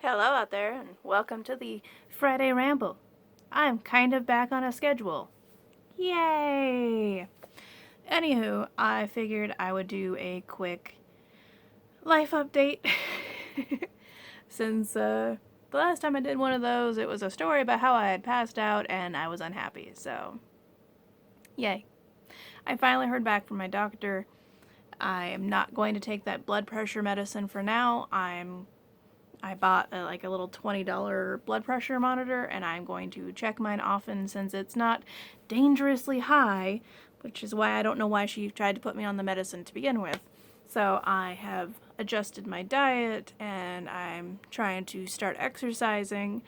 Hello out there, and welcome to the Friday Ramble. I'm kind of back on a schedule. Yay! Anywho, I figured I would do a quick life update. Since the last time I did one of those, it was a story about how I had passed out and I was unhappy, so yay. I finally heard back from my doctor. I am not going to take that blood pressure medicine for now. I bought a little $20 blood pressure monitor, and I'm going to check mine often since it's not dangerously high, which is why I don't know why she tried to put me on the medicine to begin with. So I have adjusted my diet, and I'm trying to start exercising,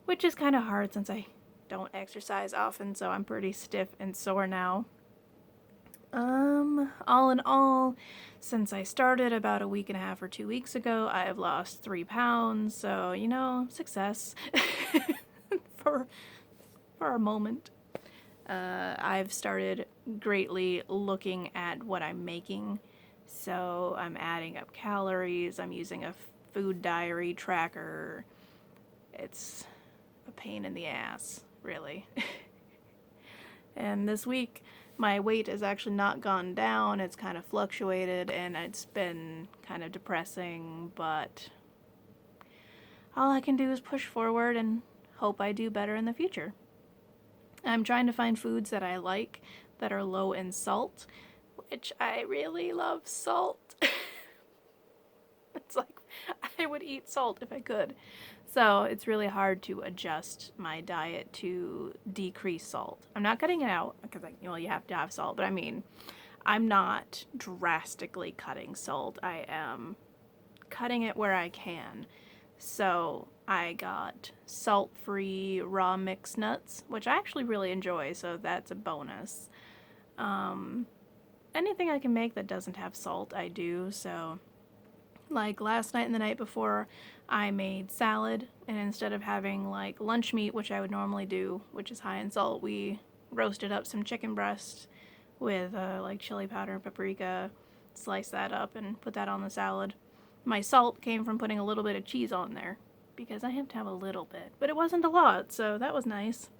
which is kind of hard since I don't exercise often, so I'm pretty stiff and sore now. All in all, since I started about a week and a half or 2 weeks ago, I have lost 3 pounds. So, success for a moment. I've started greatly looking at what I'm making. So I'm adding up calories. I'm using a food diary tracker. It's a pain in the ass, really. And this week, my weight has actually not gone down. It's kind of fluctuated, and it's been kind of depressing, but all I can do is push forward and hope I do better in the future. I'm trying to find foods that I like that are low in salt, which I really love salt. It's like I would eat salt if I could. So it's really hard to adjust my diet to decrease salt. I'm not cutting it out because you have to have salt, but I mean, I'm not drastically cutting salt. I am cutting it where I can. So I got salt-free raw mixed nuts, which I actually really enjoy, so that's a bonus. Anything I can make that doesn't have salt, I do, so like last night and the night before, I made salad, and instead of having like lunch meat, which I would normally do, which is high in salt, we roasted up some chicken breast with like chili powder and paprika, sliced that up and put that on the salad. My salt came from putting a little bit of cheese on there because I have to have a little bit, but it wasn't a lot, so that was nice.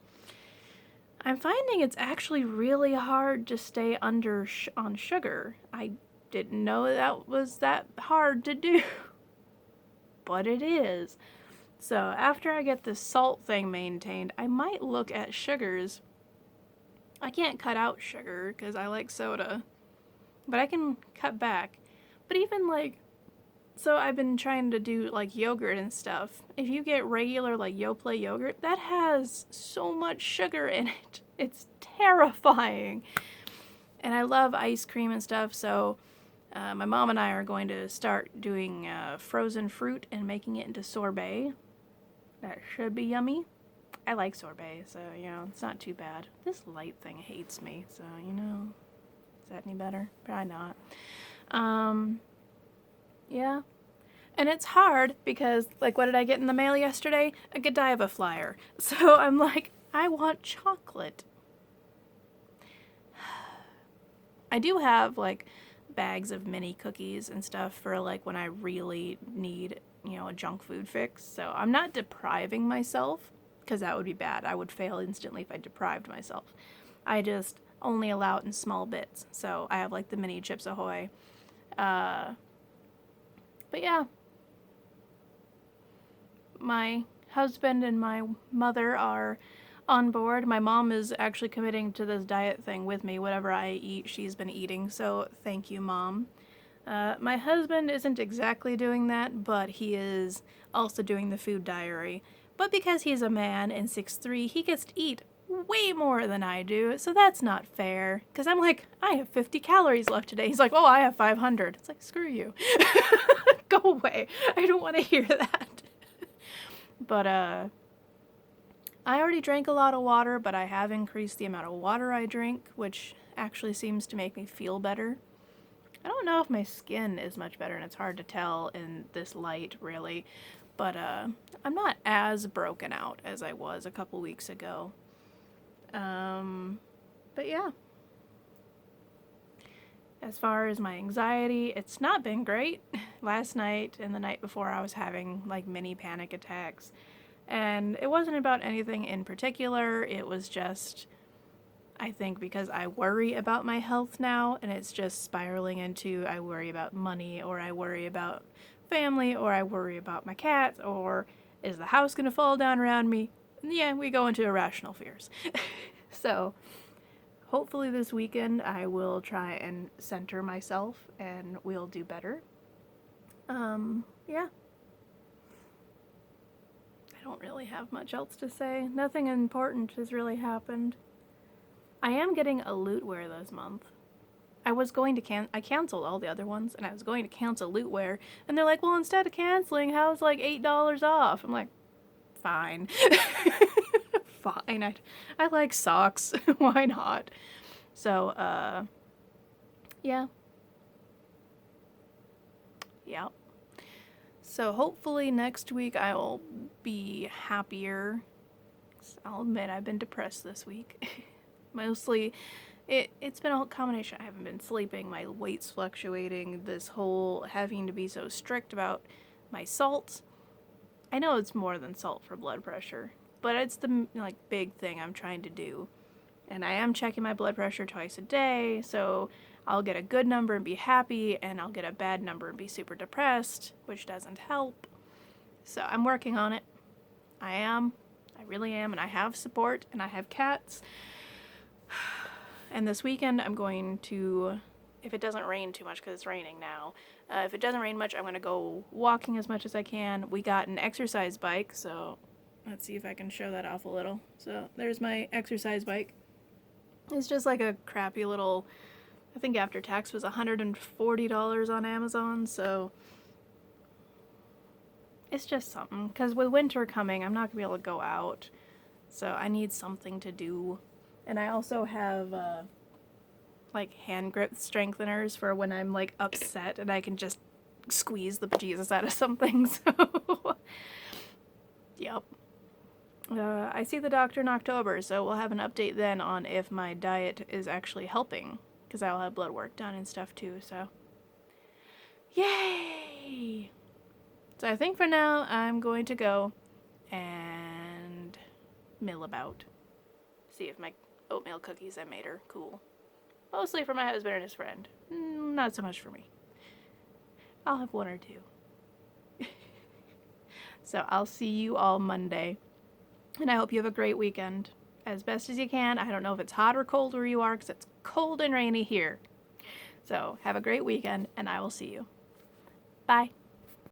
I'm finding it's actually really hard to stay under on sugar. I didn't know that was that hard to do, but it is. So after I get this salt thing maintained, I might look at sugars. I can't cut out sugar because I like soda, but I can cut back. But even so I've been trying to do like yogurt and stuff. If you get regular like Yoplait yogurt, that has so much sugar in it. It's terrifying. And I love ice cream and stuff, so my mom and I are going to start doing frozen fruit and making it into sorbet. That should be yummy. I like sorbet, so, it's not too bad. This light thing hates me, so, is that any better? Probably not. Yeah. And it's hard because, like, what did I get in the mail yesterday? A Godiva flyer. So I'm like, I want chocolate. I do have, like, bags of mini cookies and stuff for, like, when I really need, a junk food fix. So I'm not depriving myself, because that would be bad. I would fail instantly if I deprived myself. I just only allow it in small bits. So I have, like, the mini Chips Ahoy. But yeah. My husband and my mother are on board. My mom is actually committing to this diet thing with me. Whatever I eat, she's been eating, so thank you, Mom. My husband isn't exactly doing that, but he is also doing the food diary. But because he's a man and 6'3", he gets to eat way more than I do, so that's not fair. Because I'm like, I have 50 calories left today. He's like, oh, I have 500. It's like, screw you. Go away. I don't want to hear that. But, I already drank a lot of water, but I have increased the amount of water I drink, which actually seems to make me feel better. I don't know if my skin is much better, and it's hard to tell in this light, really. But, I'm not as broken out as I was a couple weeks ago. But yeah. As far as my anxiety, it's not been great last night and the night before I was having like mini panic attacks. And it wasn't about anything in particular. It was just, I think, because I worry about my health now, and it's just spiraling into I worry about money, or I worry about family, or I worry about my cats, or is the house going to fall down around me? Yeah, we go into irrational fears. So, hopefully this weekend I will try and center myself and we'll do better. Yeah. I don't really have much else to say. Nothing important has really happened. I am getting a lootware this month. I was going to I canceled all the other ones, and I was going to cancel lootware, and they're like, well, instead of canceling, how's like $8 off? I'm like, fine. Fine. I like socks. Why not? So, yeah. Yeah. So hopefully next week I will be happier. I'll admit I've been depressed this week. Mostly, it's been a combination. I haven't been sleeping, my weight's fluctuating, this whole having to be so strict about my salt. I know it's more than salt for blood pressure, but it's the like big thing I'm trying to do. And I am checking my blood pressure twice a day, so I'll get a good number and be happy, and I'll get a bad number and be super depressed, which doesn't help. So I'm working on it. I really am, and I have support, and I have cats. And this weekend I'm going to, if it doesn't rain too much, because it's raining now, if it doesn't rain much, I'm going to go walking as much as I can. We got an exercise bike, so let's see if I can show that off a little. So there's my exercise bike. It's just like a crappy little, I think after tax was $140 on Amazon, so it's just something. Because with winter coming, I'm not going to be able to go out, so I need something to do. And I also have, like, hand grip strengtheners for when I'm, like, upset and I can just squeeze the bejesus out of something, so, yep. I see the doctor in October, so we'll have an update then on if my diet is actually helping, because I'll have blood work done and stuff too, so. Yay! So I think for now I'm going to go and mill about. See if my oatmeal cookies I made are cool. Mostly for my husband and his friend. Not so much for me. I'll have one or two. So I'll see you all Monday. And I hope you have a great weekend. As best as you can. I don't know if it's hot or cold where you are, because it's cold and rainy here. So have a great weekend, and I will see you. Bye.